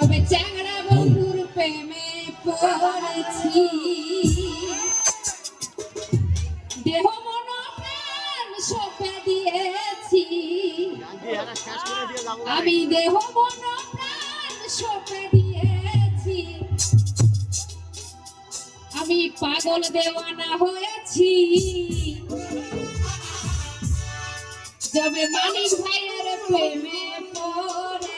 তবে চ্যাংড়া বন্ধুর প্রেমে পড়েছি দেহ মন প্রাণ সঁপে দিয়েছি আমি দেহ মন প্রাণ সঁপে দিয়েছি আমি পাগল দেওয়ানা হয়েছি যবে মানিক ভাইয়ের প্রেমে পড়েছি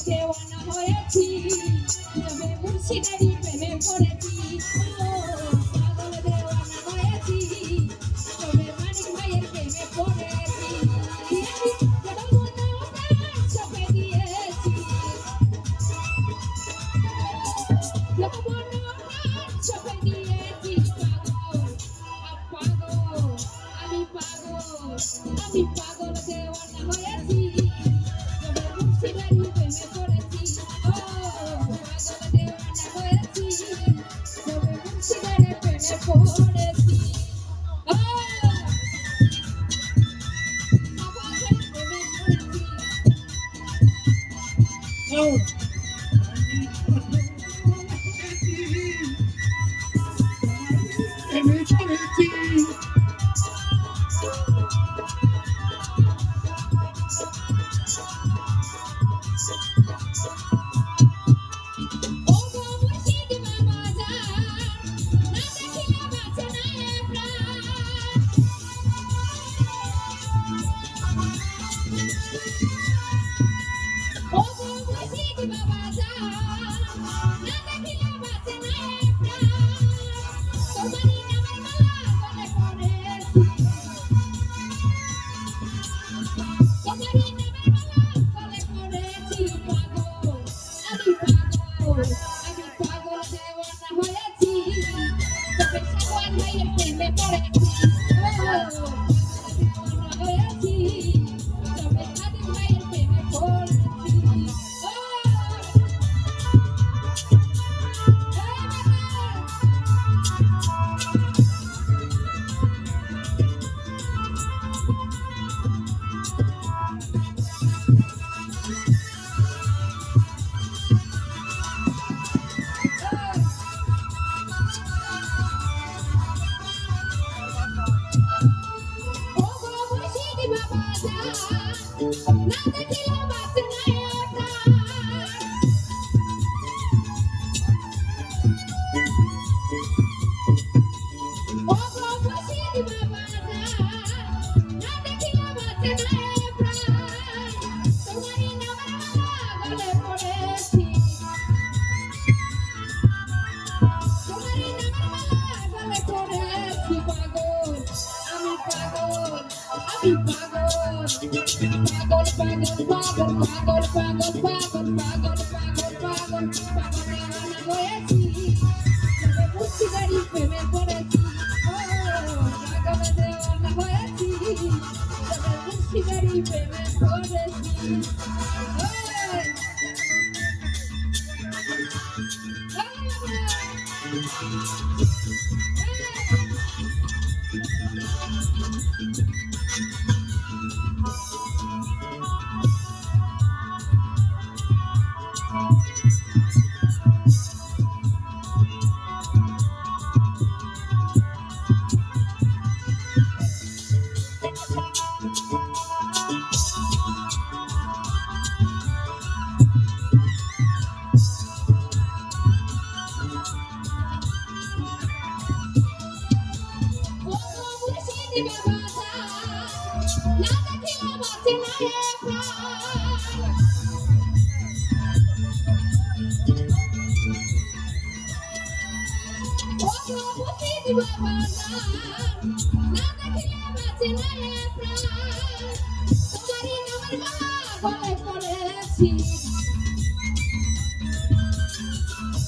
দেওয়ানা হয়েছি তবে মুর্শিদারি প্রেমে পড়েছি পাগল দেওয়ানা হয়েছি তবে মানিক ভাইয়ের প্রেমে পড়েছি সঁপে দিয়েছি সঁপে দিয়েছি পাগল আমি পাগল দেওয়ানা হয়েছি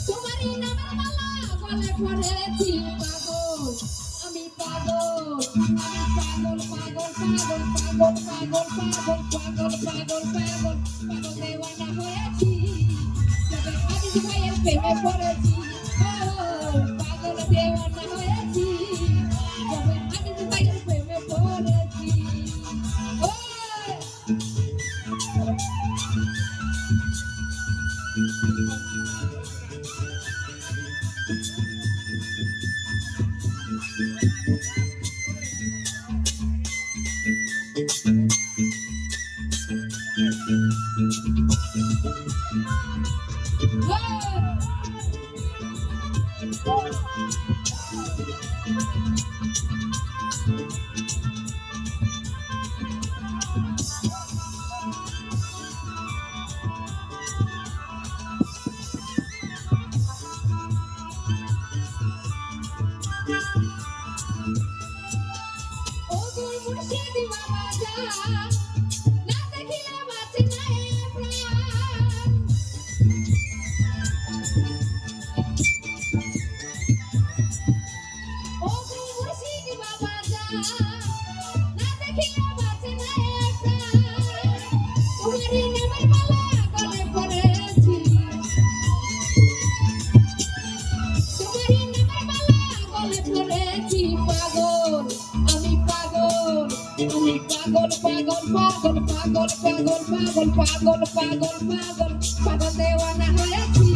তোমারই নামের পড়েছি পাগল আমি পাগল পাগল পাগল পাগল পাগল পাগল পাগল পাগল পাগল পাগল দেওয়ানা হয়েছি তবে আমি ভাইয়ের প্রেমে পড়েছি পাগল দেওয়ানা হয়েছি তবে আমি ভাইয়ের প্রেমে পড়েছি ও তোর মুর্শিদ বাবা যা না দেখিলে বাঁচে না এ প্রাণ ও তোর মুর্শিদ বাবা যা না দেখিলে বাঁচে না এ প্রাণ তোমারই নামের মালা গলে পড়েছি তোমারই নামের মালা গলে পড়েছি পাগল আমি পাগল আমি পাগল পাগল পাগল পাগল পাগল পাগল পাগল পাগল পাগল পাগল দেওয়ানা হয়েছি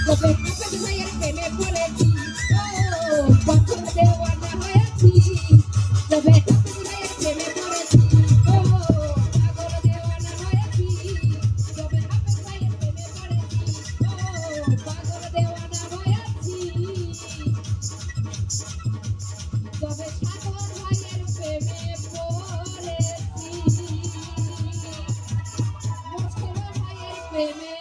তবে হাফেজ ভাইয়ের প্রেমে পড়েছি ও পাগল দেওয়ানা হয়েছি তবে হাফেজ ভাইয়ের প্রেমে পড়েছি ও পাগল দেওয়ানা হয়েছি তবে হাফেজ ভাইয়ের প্রেমে পড়েছি ও পাগল দেওয়ানা হয়েছি তবে সাগর ভাইয়ের প্রেমে পড়েছি মুর্শিদ ভাইয়ের প্রেমে